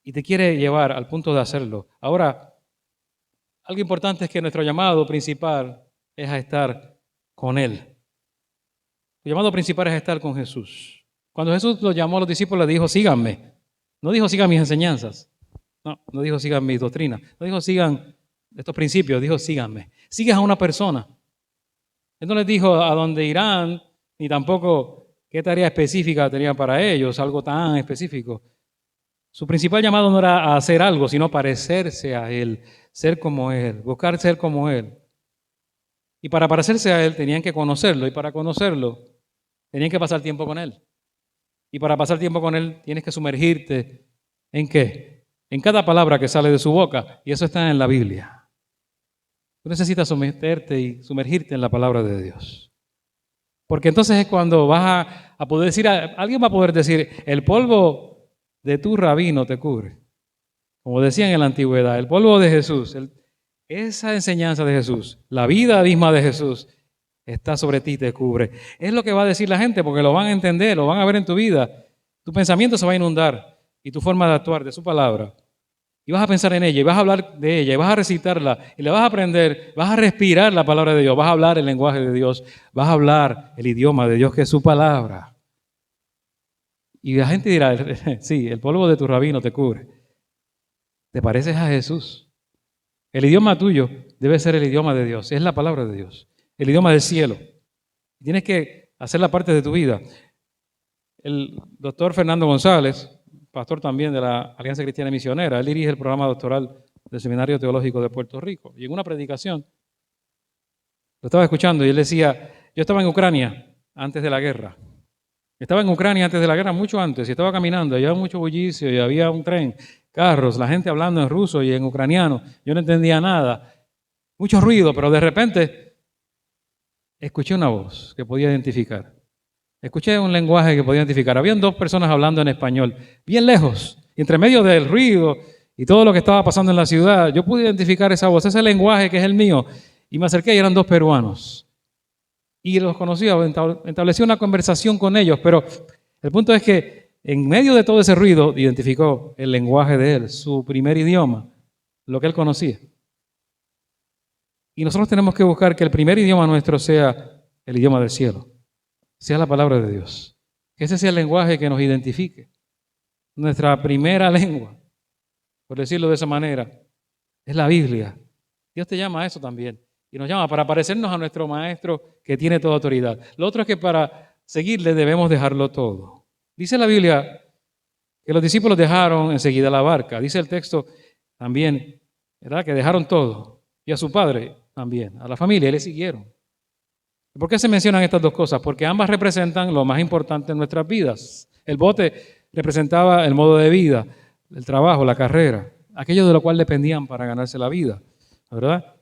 y te quiere llevar al punto de hacerlo. Ahora, algo importante es que nuestro llamado principal es a estar con Él. El llamado principal es a estar con Jesús. Cuando Jesús los llamó a los discípulos, le dijo, síganme. No dijo, sigan mis enseñanzas. No dijo, sigan mis doctrinas. No dijo, sigan estos principios. Dijo, síganme. Sigues a una persona. Él no les dijo a dónde irán, ni tampoco qué tarea específica tenía para ellos, algo tan específico. Su principal llamado no era a hacer algo, sino parecerse a Él, ser como Él, buscar ser como Él. Y para parecerse a Él tenían que conocerlo, y para conocerlo tenían que pasar tiempo con Él. Y para pasar tiempo con Él tienes que sumergirte ¿en qué? En cada palabra que sale de su boca, y eso está en la Biblia. Tú necesitas someterte y sumergirte en la palabra de Dios. Porque entonces es cuando vas a poder decir, alguien va a poder decir, el polvo de tu rabino te cubre. Como decían en la antigüedad, el polvo de Jesús, esa enseñanza de Jesús, la vida misma de Jesús, está sobre ti y te cubre. Es lo que va a decir la gente porque lo van a entender, lo van a ver en tu vida. Tu pensamiento se va a inundar y tu forma de actuar de su palabra. Y vas a pensar en ella y vas a hablar de ella y vas a recitarla y le vas a aprender, vas a respirar la palabra de Dios, vas a hablar el lenguaje de Dios, vas a hablar el idioma de Dios que es su palabra. Y la gente dirá, sí, el polvo de tu rabino te cubre. ¿Te pareces a Jesús? El idioma tuyo debe ser el idioma de Dios, es la palabra de Dios, el idioma del cielo. Tienes que hacer la parte de tu vida. El doctor Fernando González, pastor también de la Alianza Cristiana Misionera, él dirige el programa doctoral del Seminario Teológico de Puerto Rico. Y en una predicación, lo estaba escuchando y él decía, yo estaba en Ucrania antes de la guerra. Estaba en Ucrania antes de la guerra, mucho antes, y estaba caminando, y había mucho bullicio, y había un tren, carros, la gente hablando en ruso y en ucraniano. Yo no entendía nada, mucho ruido, pero de repente escuché una voz que podía identificar. Escuché un lenguaje que podía identificar. Habían dos personas hablando en español, bien lejos, y entre medio del ruido y todo lo que estaba pasando en la ciudad, yo pude identificar esa voz, ese lenguaje que es el mío, y me acerqué y eran dos peruanos. Y los conocía, establecí una conversación con ellos, pero el punto es que en medio de todo ese ruido identificó el lenguaje de él, su primer idioma, lo que él conocía. Y nosotros tenemos que buscar que el primer idioma nuestro sea el idioma del cielo, sea la palabra de Dios. Que ese sea el lenguaje que nos identifique. Nuestra primera lengua, por decirlo de esa manera, es la Biblia. Dios te llama a eso también. Y nos llama para parecernos a nuestro Maestro que tiene toda autoridad. Lo otro es que para seguirle debemos dejarlo todo. Dice la Biblia que los discípulos dejaron enseguida la barca. Dice el texto también, ¿verdad? Que dejaron todo. Y a su padre también, a la familia, le siguieron. ¿Por qué se mencionan estas dos cosas? Porque ambas representan lo más importante en nuestras vidas. El bote representaba el modo de vida, el trabajo, la carrera, aquello de lo cual dependían para ganarse la vida, ¿verdad?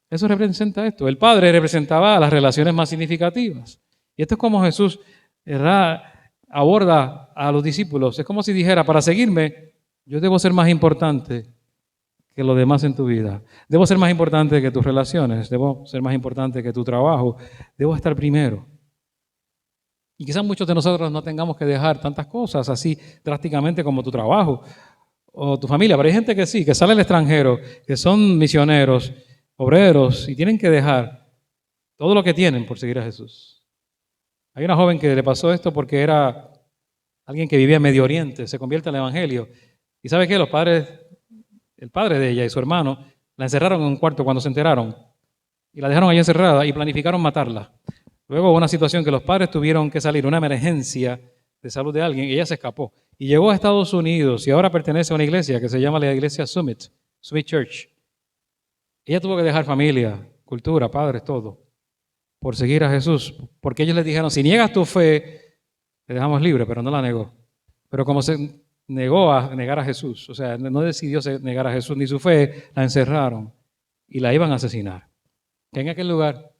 Eso representa esto. El Padre representaba las relaciones más significativas. Y esto es como Jesús, ¿verdad?, aborda a los discípulos. Es como si dijera, para seguirme, yo debo ser más importante que lo demás en tu vida. Debo ser más importante que tus relaciones. Debo ser más importante que tu trabajo. Debo estar primero. Y quizás muchos de nosotros no tengamos que dejar tantas cosas así drásticamente como tu trabajo o tu familia. Pero hay gente que sí, que sale al extranjero, que son misioneros, obreros, y tienen que dejar todo lo que tienen por seguir a Jesús. Hay una joven que le pasó esto porque era alguien que vivía en Medio Oriente, se convierte al Evangelio. ¿Y sabe qué? Los padres, el padre de ella y su hermano, la encerraron en un cuarto cuando se enteraron. Y la dejaron ahí encerrada y planificaron matarla. Luego hubo una situación que los padres tuvieron que salir, una emergencia de salud de alguien, y ella se escapó. Y llegó a Estados Unidos y ahora pertenece a una iglesia que se llama la iglesia Summit Church. Ella tuvo que dejar familia, cultura, padres, todo, por seguir a Jesús. Porque ellos les dijeron, si niegas tu fe, te dejamos libre, pero no la negó. Pero como se negó a negar a Jesús, o sea, no decidió negar a Jesús ni su fe, la encerraron y la iban a asesinar. Que en aquel lugar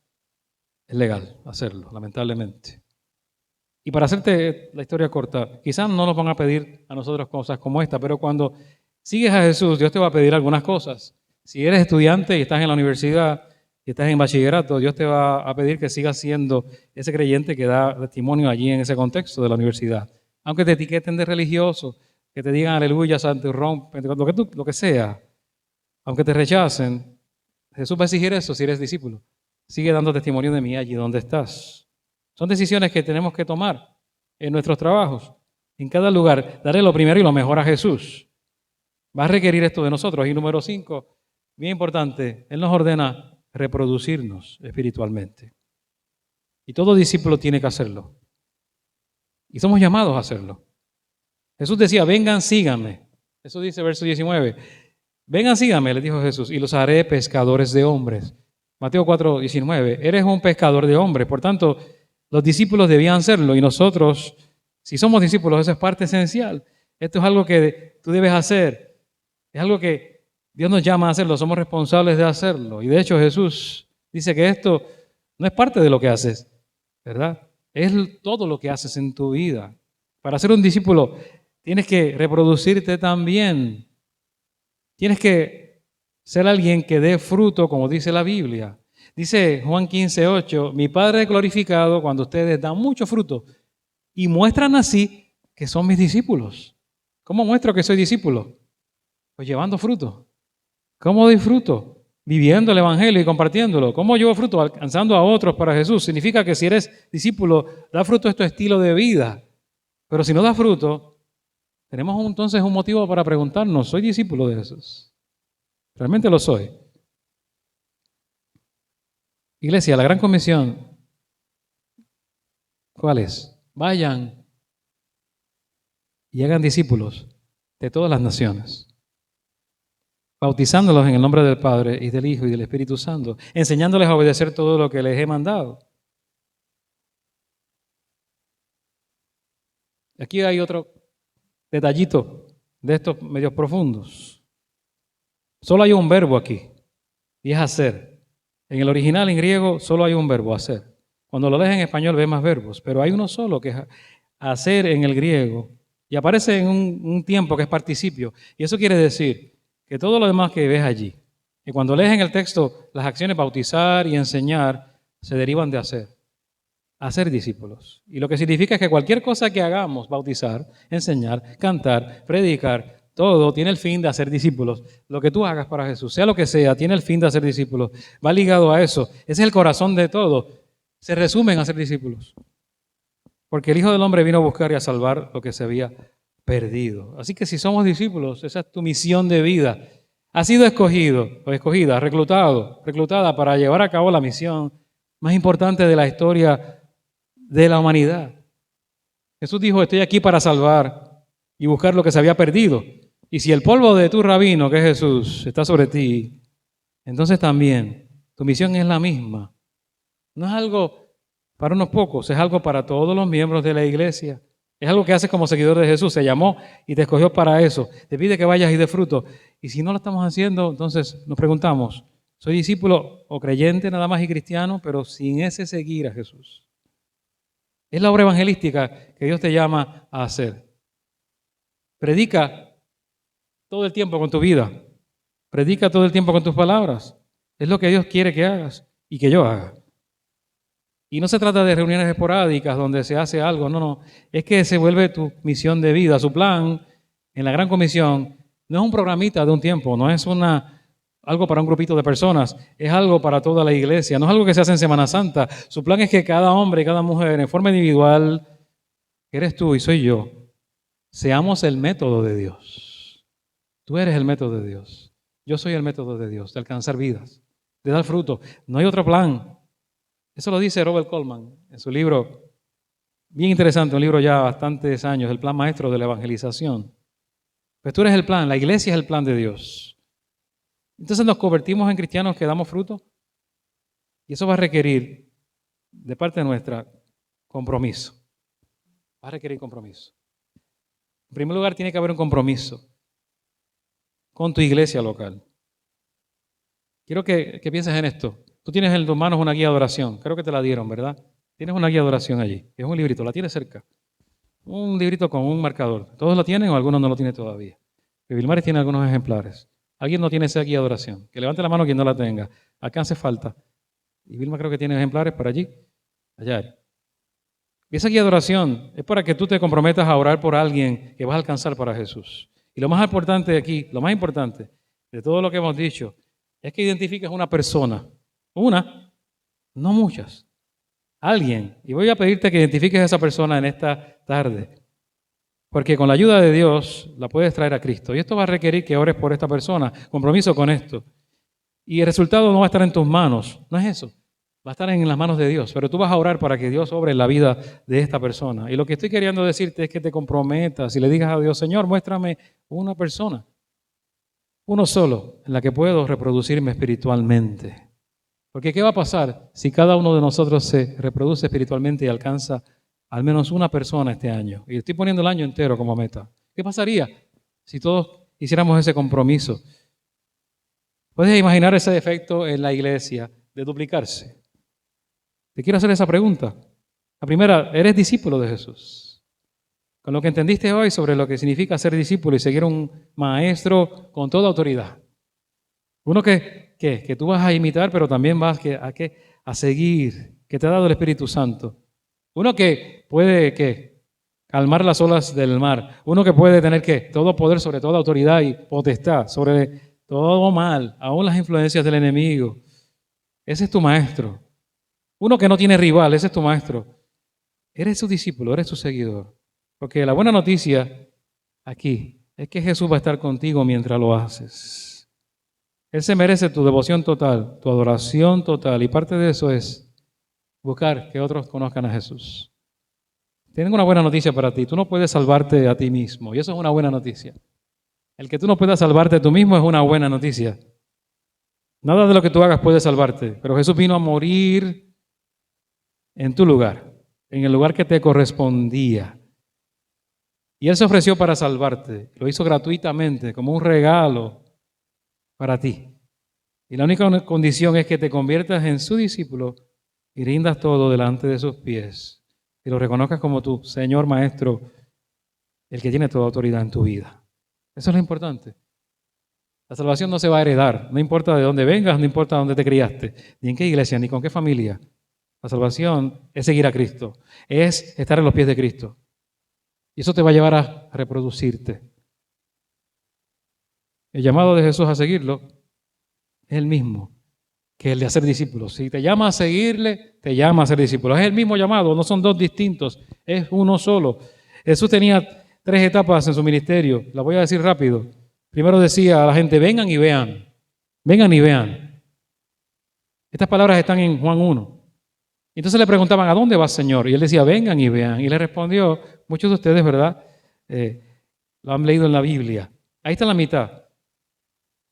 es legal hacerlo, lamentablemente. Y para hacerte la historia corta, quizás no nos van a pedir a nosotros cosas como esta, pero cuando sigues a Jesús, Dios te va a pedir algunas cosas. Si eres estudiante y estás en la universidad y estás en bachillerato, Dios te va a pedir que sigas siendo ese creyente que da testimonio allí en ese contexto de la universidad. Aunque te etiqueten de religioso, que te digan aleluya, santurrón, lo que sea, aunque te rechacen, Jesús va a exigir eso si eres discípulo. Sigue dando testimonio de mí allí donde estás. Son decisiones que tenemos que tomar en nuestros trabajos. En cada lugar, darle lo primero y lo mejor a Jesús. Va a requerir esto de nosotros. Y número 5, bien importante, Él nos ordena reproducirnos espiritualmente. Y todo discípulo tiene que hacerlo. Y somos llamados a hacerlo. Jesús decía, vengan, síganme. Eso dice verso 19. Vengan, síganme, les dijo Jesús, y los haré pescadores de hombres. Mateo 4, 19. Eres un pescador de hombres. Por tanto, los discípulos debían serlo. Y nosotros, si somos discípulos, eso es parte esencial. Esto es algo que tú debes hacer. Es algo que Dios nos llama a hacerlo. Somos responsables de hacerlo. Y de hecho Jesús dice que esto no es parte de lo que haces, ¿verdad? Es todo lo que haces en tu vida. Para ser un discípulo tienes que reproducirte también. Tienes que ser alguien que dé fruto, como dice la Biblia. Dice Juan 15:8, mi Padre es glorificado cuando ustedes dan mucho fruto y muestran así que son mis discípulos. ¿Cómo muestro que soy discípulo? Pues llevando fruto. ¿Cómo disfruto? Viviendo el Evangelio y compartiéndolo. ¿Cómo llevo fruto? Alcanzando a otros para Jesús. Significa que si eres discípulo, da fruto a tu estilo de vida. Pero si no da fruto, tenemos entonces un motivo para preguntarnos, ¿soy discípulo de Jesús? ¿Realmente lo soy? Iglesia, la gran comisión, ¿cuál es? Vayan y hagan discípulos de todas las naciones, bautizándolos en el nombre del Padre y del Hijo y del Espíritu Santo, enseñándoles a obedecer todo lo que les he mandado. Aquí hay otro detallito de estos medios profundos. Solo hay un verbo aquí, y es hacer. En el original, en griego, solo hay un verbo, hacer. Cuando lo lees en español ves más verbos, pero hay uno solo que es hacer en el griego y aparece en un tiempo que es participio. Y eso quiere decir que todo lo demás que ves allí, que cuando lees en el texto las acciones bautizar y enseñar, se derivan de hacer discípulos. Y lo que significa es que cualquier cosa que hagamos, bautizar, enseñar, cantar, predicar, todo tiene el fin de hacer discípulos. Lo que tú hagas para Jesús, sea lo que sea, tiene el fin de hacer discípulos. Va ligado a eso. Ese es el corazón de todo. Se resume en hacer discípulos. Porque el Hijo del Hombre vino a buscar y a salvar lo que se había perdido. Así que si somos discípulos, esa es tu misión de vida. Has sido escogido o escogida, reclutada para llevar a cabo la misión más importante de la historia de la humanidad. Jesús dijo, estoy aquí para salvar y buscar lo que se había perdido. Y si el polvo de tu rabino, que es Jesús, está sobre ti, entonces también tu misión es la misma. No es algo para unos pocos, es algo para todos los miembros de la iglesia. Es algo que haces como seguidor de Jesús. Se llamó y te escogió para eso. Te pide que vayas y de fruto. Y si no lo estamos haciendo, entonces nos preguntamos, ¿soy discípulo o creyente nada más y cristiano, pero sin ese seguir a Jesús? Es la obra evangelística que Dios te llama a hacer. Predica todo el tiempo con tu vida. Predica todo el tiempo con tus palabras. Es lo que Dios quiere que hagas y que yo haga. Y no se trata de reuniones esporádicas donde se hace algo, no. Es que se vuelve tu misión de vida. Su plan en la Gran Comisión no es un programita de un tiempo, no es algo para un grupito de personas, es algo para toda la iglesia, no es algo que se hace en Semana Santa. Su plan es que cada hombre y cada mujer, en forma individual, que eres tú y soy yo, seamos el método de Dios. Tú eres el método de Dios. Yo soy el método de Dios, de alcanzar vidas, de dar fruto. No hay otro plan. Eso lo dice Robert Coleman en su libro, bien interesante, un libro ya bastantes años, El plan maestro de la evangelización. Pues tú eres el plan, la iglesia es el plan de Dios. Entonces nos convertimos en cristianos que damos fruto y eso va a requerir de parte nuestra compromiso. Va a requerir compromiso. En primer lugar tiene que haber un compromiso con tu iglesia local. Quiero que pienses en esto. Tú tienes en tus manos una guía de oración. Creo que te la dieron, ¿verdad? Tienes una guía de oración allí. Es un librito, la tienes cerca. Un librito con un marcador. ¿Todos lo tienen o algunos no lo tienen todavía? Vilmares tiene algunos ejemplares. ¿Alguien no tiene esa guía de oración? Que levante la mano quien no la tenga. Acá hace falta. Y Vilma creo que tiene ejemplares por allí. Allá. Y esa guía de oración es para que tú te comprometas a orar por alguien que vas a alcanzar para Jesús. Y lo más importante aquí, lo más importante de todo lo que hemos dicho, es que identifiques una persona. Una, no muchas. Alguien. Y voy a pedirte que identifiques a esa persona en esta tarde. Porque con la ayuda de Dios la puedes traer a Cristo. Y esto va a requerir que ores por esta persona. Compromiso con esto. Y el resultado no va a estar en tus manos. No es eso. Va a estar en las manos de Dios. Pero tú vas a orar para que Dios obre en la vida de esta persona. Y lo que estoy queriendo decirte es que te comprometas y le digas a Dios, Señor, muéstrame una persona. Uno solo en la que puedo reproducirme espiritualmente. Porque ¿qué va a pasar si cada uno de nosotros se reproduce espiritualmente y alcanza al menos una persona este año? Y estoy poniendo el año entero como meta. ¿Qué pasaría si todos hiciéramos ese compromiso? ¿Puedes imaginar ese efecto en la iglesia de duplicarse? Te quiero hacer esa pregunta. La primera, ¿eres discípulo de Jesús? Con lo que entendiste hoy sobre lo que significa ser discípulo y seguir un maestro con toda autoridad. Uno que tú vas a imitar, pero también vas a seguir, que te ha dado el Espíritu Santo. Uno que puede calmar las olas del mar. Uno que puede tener todo poder sobre toda autoridad y potestad, sobre todo mal, aún las influencias del enemigo. Ese es tu maestro. Uno que no tiene rival, ese es tu maestro. Eres su discípulo, eres su seguidor. Porque la buena noticia aquí es que Jesús va a estar contigo mientras lo haces. Él se merece tu devoción total, tu adoración total, y parte de eso es buscar que otros conozcan a Jesús. Tengo una buena noticia para ti. Tú no puedes salvarte a ti mismo, y eso es una buena noticia. El que tú no puedas salvarte tú mismo es una buena noticia. Nada de lo que tú hagas puede salvarte, pero Jesús vino a morir en tu lugar, en el lugar que te correspondía. Y Él se ofreció para salvarte. Lo hizo gratuitamente, como un regalo para ti. Y la única condición es que te conviertas en su discípulo y rindas todo delante de sus pies y lo reconozcas como tu Señor Maestro, el que tiene toda autoridad en tu vida. Eso es lo importante. La salvación no se va a heredar, no importa de dónde vengas, no importa dónde te criaste, ni en qué iglesia, ni con qué familia. La salvación es seguir a Cristo, es estar en los pies de Cristo. Y eso te va a llevar a reproducirte. El llamado de Jesús a seguirlo es el mismo que el de hacer discípulos. Si te llama a seguirle, te llama a ser discípulo. Es el mismo llamado, no son dos distintos, es uno solo. Jesús tenía 3 etapas en su ministerio, las voy a decir rápido. Primero decía a la gente, vengan y vean, vengan y vean. Estas palabras están en Juan 1. Entonces le preguntaban, ¿a dónde vas, Señor? Y él decía, vengan y vean. Y le respondió, muchos de ustedes, ¿verdad? Lo han leído en la Biblia. Ahí está la mitad.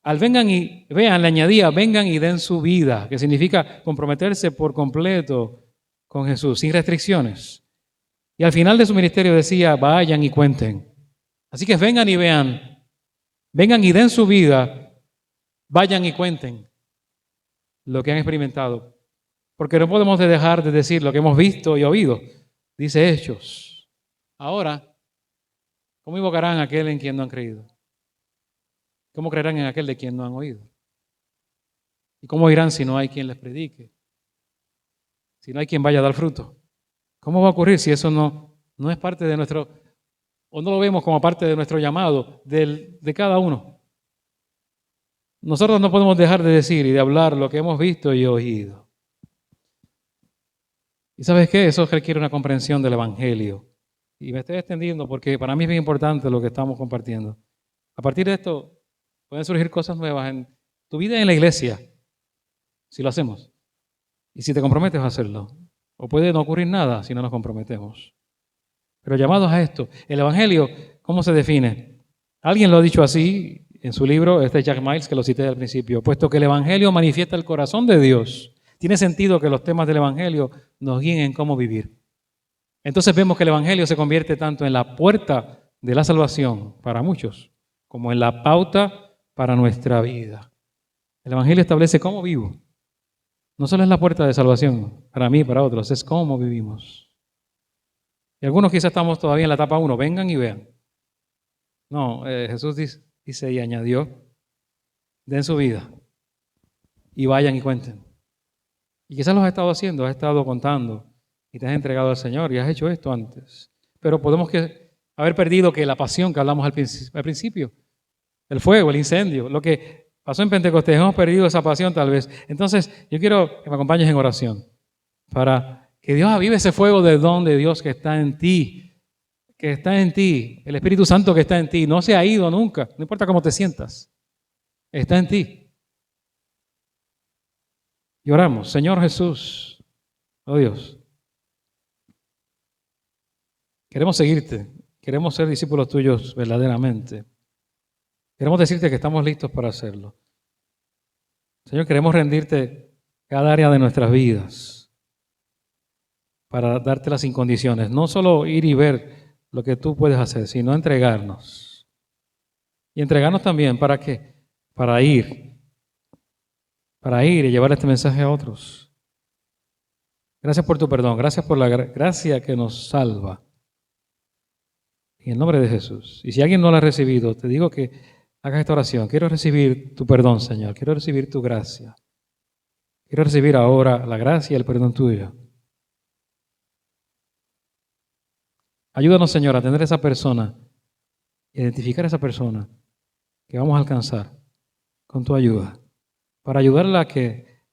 Al vengan y vean, le añadía, vengan y den su vida, que significa comprometerse por completo con Jesús, sin restricciones. Y al final de su ministerio decía, vayan y cuenten. Así que vengan y vean, vengan y den su vida, vayan y cuenten lo que han experimentado. Porque no podemos dejar de decir lo que hemos visto y oído. Dice Hechos. Ahora, ¿cómo invocarán a aquel en quien no han creído? ¿Cómo creerán en aquel de quien no han oído? ¿Y cómo irán si no hay quien les predique? Si no hay quien vaya a dar fruto. ¿Cómo va a ocurrir si eso no es parte de nuestro, o no lo vemos como parte de nuestro llamado, de cada uno? Nosotros no podemos dejar de decir y de hablar lo que hemos visto y oído. ¿Y sabes qué? Eso requiere una comprensión del Evangelio. Y me estoy extendiendo porque para mí es bien importante lo que estamos compartiendo. A partir de esto pueden surgir cosas nuevas en tu vida y en la iglesia, si lo hacemos. Y si te comprometes a hacerlo. O puede no ocurrir nada si no nos comprometemos. Pero llamados a esto, el Evangelio, ¿cómo se define? Alguien lo ha dicho así en su libro, este es Jack Miles, que lo cité al principio, puesto que el Evangelio manifiesta el corazón de Dios. Tiene sentido que los temas del Evangelio nos guíen en cómo vivir. Entonces vemos que el Evangelio se convierte tanto en la puerta de la salvación para muchos, como en la pauta para nuestra vida. El Evangelio establece cómo vivo. No solo es la puerta de salvación para mí y para otros, es cómo vivimos. Y algunos quizás estamos todavía en la etapa 1, vengan y vean. No, Jesús dice y añadió, den su vida y vayan y cuenten. Y quizás lo has estado haciendo, has estado contando y te has entregado al Señor y has hecho esto antes. Pero podemos haber perdido que la pasión que hablamos al principio, el fuego, el incendio, lo que pasó en Pentecostés, hemos perdido esa pasión tal vez. Entonces yo quiero que me acompañes en oración para que Dios avive ese fuego del don de Dios que está en ti, el Espíritu Santo que está en ti, no se ha ido nunca, no importa cómo te sientas, está en ti. Y oramos, Señor Jesús, oh Dios, queremos seguirte, queremos ser discípulos tuyos verdaderamente. Queremos decirte que estamos listos para hacerlo. Señor, queremos rendirte cada área de nuestras vidas para dártela sin condiciones. No solo ir y ver lo que tú puedes hacer, sino entregarnos. Y entregarnos también, ¿para qué? Para ir y llevar este mensaje a otros. Gracias por tu perdón, gracias por la gracia que nos salva. En el nombre de Jesús. Y si alguien no la ha recibido, te digo que hagas esta oración. Quiero recibir tu perdón, Señor. Quiero recibir tu gracia. Quiero recibir ahora la gracia y el perdón tuyo. Ayúdanos, Señor, a tener esa persona, identificar a esa persona que vamos a alcanzar con tu ayuda, para ayudarla a que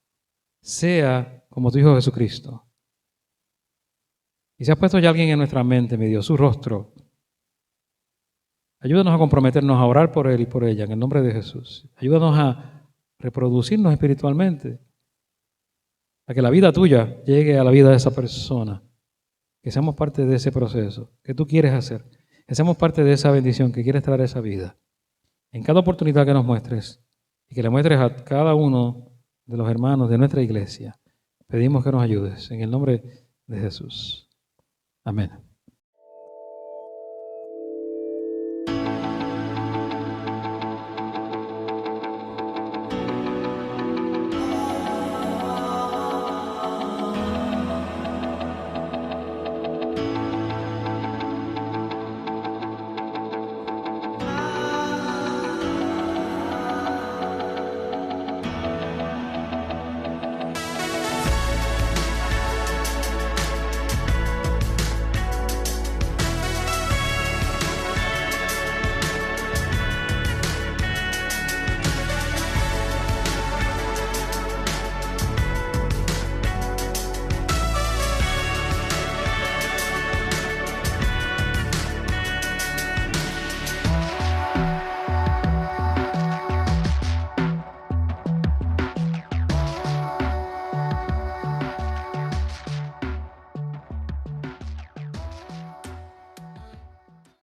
sea como tu Hijo Jesucristo. Y se ha puesto ya alguien en nuestra mente, mi Dios, su rostro. Ayúdanos a comprometernos a orar por él y por ella, en el nombre de Jesús. Ayúdanos a reproducirnos espiritualmente, a que la vida tuya llegue a la vida de esa persona, que seamos parte de ese proceso que tú quieres hacer, que seamos parte de esa bendición que quieres traer a esa vida. En cada oportunidad que nos muestres y que le muestres a cada uno de los hermanos de nuestra iglesia, pedimos que nos ayudes, en el nombre de Jesús. Amén.